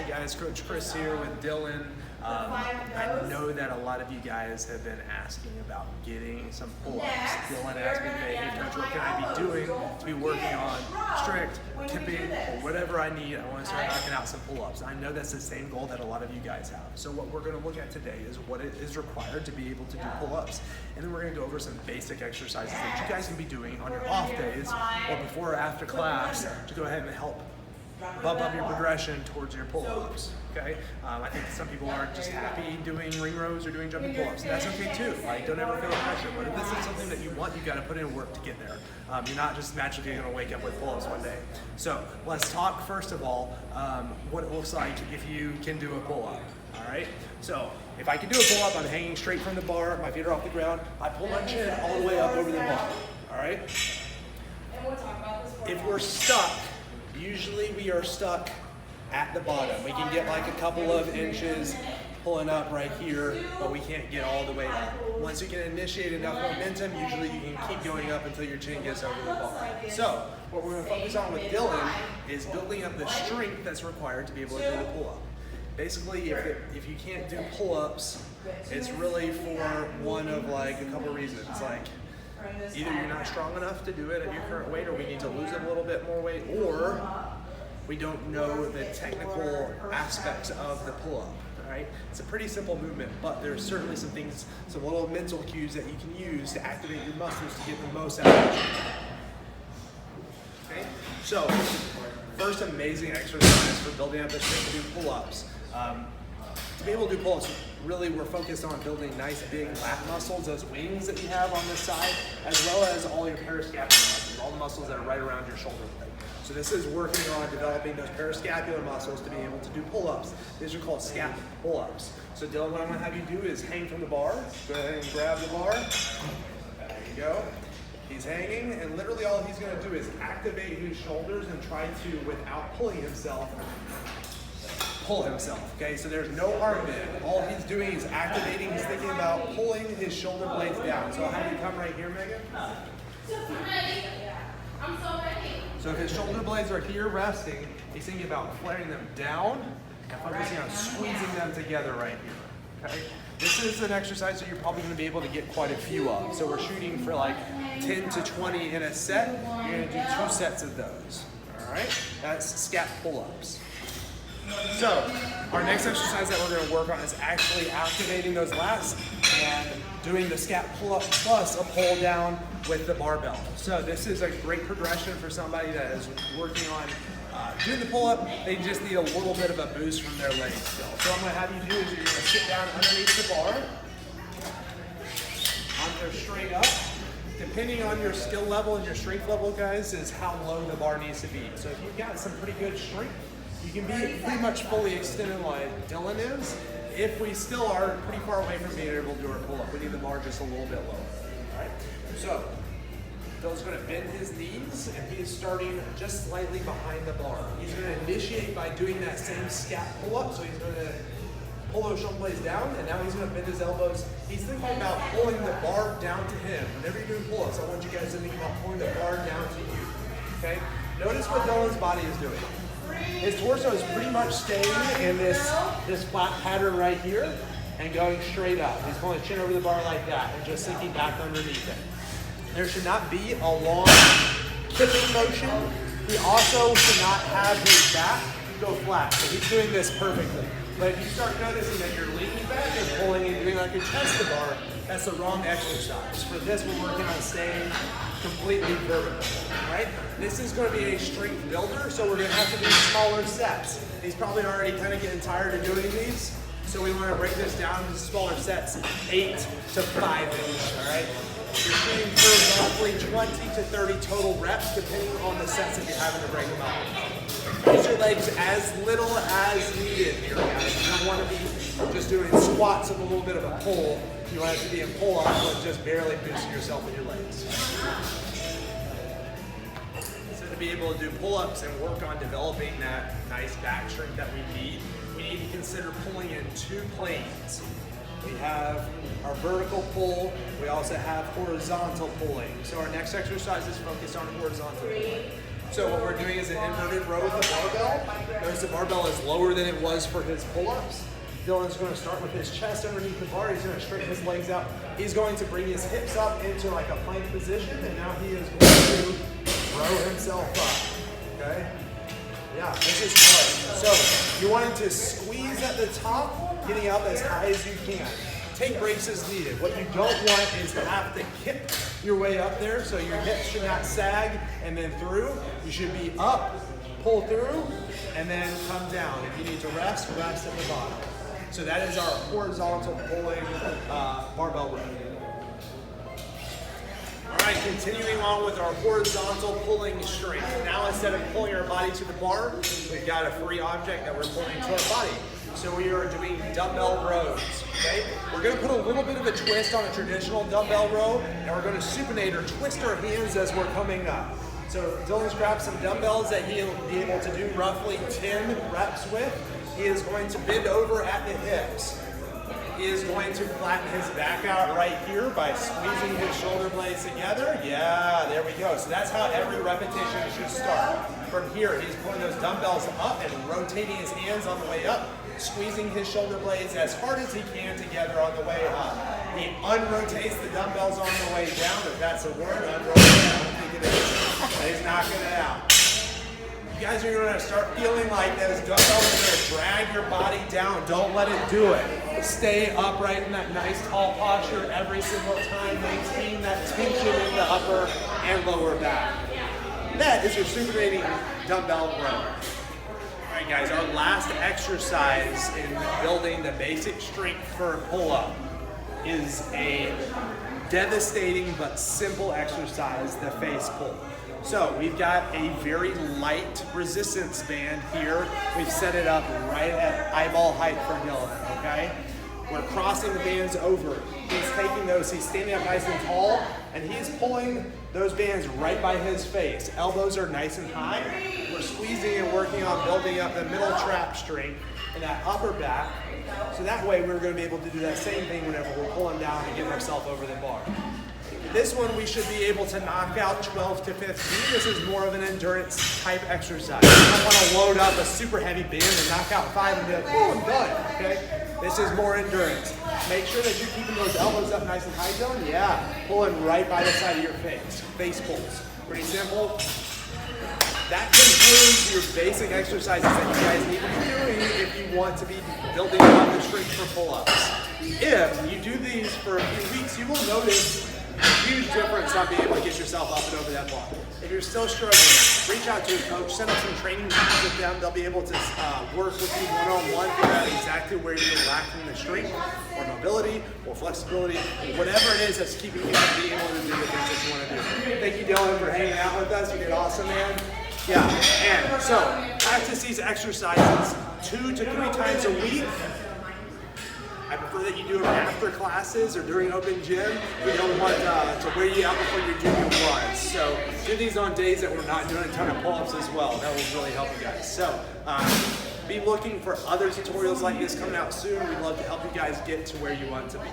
guys, Coach Chris here with Dylan. I know that a lot of you guys have been asking about getting some pull-ups. Dylan asked me today, hey Coach, what can I be doing to be working on strict, tipping, or whatever I need? I want to start knocking out some pull-ups. I know that's the same goal that a lot of you guys have. So what we're going to look at today is what it is required to be able to do pull-ups. And then we're going to go over some basic exercises that you guys can be doing on your off days or before or after class to go ahead and help bump up your progression towards your pull-ups, okay? I think some people are just happy doing ring rows or doing jumping pull-ups, and that's okay too. Like, don't ever feel the pressure, but if this is something that you want, you gotta put in work to get there. You're not just magically gonna wake up with pull-ups one day. So let's talk first of all, what it looks like if you can do a pull-up, all right? So if I can do a pull-up, I'm hanging straight from the bar, my feet are off the ground, I pull my chin all the way up over the bar, all right? If we're stuck, usually we are stuck at the bottom. We can get like a couple of inches pulling up right here, but we can't get all the way up. Once you can initiate enough momentum, usually you can keep going up until your chin gets over the bar. So what we're going to focus on with Dylan is building up the strength that's required to be able to do the pull-up. Basically, if you can't do pull-ups, it's really for one of like a couple reasons. Like, either you're not strong enough to do it at your current weight, or we need to lose a little bit more weight, or we don't know the technical aspects of the pull-up, all right? It's a pretty simple movement, but there's certainly some things, some little mental cues that you can use to activate your muscles to get the most out of it. Okay? So, first amazing exercise for building up the strength to do pull-ups. To be able to do pull-ups, really we're focused on building nice big lat muscles, those wings that you have on this side, as well as all your parascapular muscles, all the muscles that are right around your shoulder blade. So this is working on developing those parascapular muscles to be able to do pull-ups. These are called scap pull-ups. So Dylan, what I'm going to have you do is hang from the bar. Go ahead and grab the bar. There you go. He's hanging, and literally all he's going to do is activate his shoulders and try to, without pulling himself, pull himself, okay? So there's no arm bend. All he's doing is activating, he's thinking about pulling his shoulder blades down. So I'll have you come right here, Megan. I'm so ready. So if his shoulder blades are here resting, he's thinking about flaring them down and focusing on squeezing them together right here, okay? This is an exercise that you're probably gonna be able to get quite a few of. So we're shooting for like 10 to 20 in a set. You're gonna do 2 sets of those, all right? That's scap pull-ups. So, our next exercise that we're going to work on is actually activating those lats and doing the scap pull-up plus a pull down with the barbell. So this is a great progression for somebody that is working on doing the pull-up. They just need a little bit of a boost from their legs still. So what I'm going to have you do is you're going to sit down underneath the bar, on there straight up. Depending on your skill level and your strength level, guys, is how low the bar needs to be. So if you've got some pretty good strength, you can be pretty much fully extended like Dylan is. If we still are pretty far away from being able to do our pull-up, we need the bar just a little bit lower. All right? So Dylan's going to bend his knees, and he is starting just slightly behind the bar. He's going to initiate by doing that same scap pull-up. So he's going to pull those shoulder blades down, and now he's going to bend his elbows. He's thinking about pulling the bar down to him. Whenever you're doing pull-ups, I want you guys to think about pulling the bar down to you. Okay? Notice what Dylan's body is doing. His torso is pretty much staying in this flat pattern right here and going straight up. He's pulling his chin over the bar like that and just sinking back underneath it. There should not be a long kipping motion. He also should not have his back go flat. So he's doing this perfectly. But if you start noticing that you're leaning back and pulling and doing like a chest to bar, that's the wrong exercise. For this, we're working on staying completely vertical, right? This is going to be a strength builder, so we're going to have to do smaller sets. He's probably already kind of getting tired of doing these, so we want to break this down into smaller sets, 8 to 5-ish, all right? You're shooting for roughly 20 to 30 total reps, depending on the sets that you're having to break them up. Use your legs as little as needed here, guys. You don't want to be just doing squats with a little bit of a pull. You want it to be a pull-up, but just barely boosting yourself with your legs. So to be able to do pull-ups and work on developing that nice back strength that we need to consider pulling in 2 planes. We have our vertical pull. We also have horizontal pulling. So our next exercise is focused on horizontal pulling. So what we're doing is an inverted row with the barbell. Notice the barbell is lower than it was for his pull-ups. Dylan's going to start with his chest underneath the bar. He's going to straighten his legs out. He's going to bring his hips up into like a plank position, and now he is going to throw himself up. Okay? Yeah, this is hard. So you're wanting to squeeze at the top, getting up as high as you can. Take breaks as needed. What you don't want is to have to kick your way up there, so your hips should not sag and then through. You should be up, pull through, and then come down. If you need to rest, rest at the bottom. So that is our horizontal pulling barbell row. All right, continuing on with our horizontal pulling strength. Now instead of pulling our body to the bar, we've got a free object that we're pulling to our body. So we are doing dumbbell rows, okay? We're gonna put a little bit of a twist on a traditional dumbbell row, and we're gonna supinate or twist our hands as we're coming up. So Dylan's grabbed some dumbbells that he'll be able to do roughly 10 reps with. He is going to bend over at the hips. He is going to flatten his back out right here by squeezing his shoulder blades together. Yeah, there we go. So that's how every repetition should start. From here, he's pulling those dumbbells up and rotating his hands on the way up, squeezing his shoulder blades as hard as he can together on the way up. He unrotates the dumbbells on the way down. If that's a word, unrotate. I don't think it is. But he's knocking it out. You guys are going to start feeling like those dumbbells are going to drag your body down. Don't let it do it. Stay upright in that nice tall posture every single time. Maintain that tension in the upper and lower back. That is your supinating dumbbell row. All right, guys, our last exercise in building the basic strength for a pull-up is a devastating but simple exercise, the face pull. So we've got a very light resistance band here. We've set it up right at eyeball height for Dylan, okay? We're crossing the bands over. He's taking those, he's standing up nice and tall, and he's pulling those bands right by his face. Elbows are nice and high. We're squeezing and working on building up the middle trap strength and that upper back. So that way we're going to be able to do that same thing whenever we're pulling down and getting ourselves over the bar. This one we should be able to knock out 12 to 15. This is more of an endurance type exercise. You don't want to load up a super heavy band and knock out 5 and be like, oh, I'm done, okay? This is more endurance. Make sure that you're keeping those elbows up nice and high, Dylan. Yeah, pulling right by the side of your face. Face pulls. Pretty simple. That concludes your basic exercises that you guys need to be doing if you want to be building up the strength for pull-ups. If you do these for a few weeks, you will notice a huge difference on being able to get yourself up and over that bar. If you're still struggling, reach out to a coach, set up some training meetings with them. They'll be able to work with you one-on-one, figure out exactly where you're lacking the strength or mobility or flexibility, whatever it is that's keeping you from being able to do the things that you want to do. Thank you, Dylan, for hanging out with us. You did awesome, man. Yeah, and so practice these exercises 2 to 3 times a week. I prefer that you do them after classes or during open gym. We don't want to wear you out before your junior runs. So do these on days that we're not doing a ton of pull-ups as well. That will really help you guys. So be looking for other tutorials like this coming out soon. We'd love to help you guys get to where you want to be.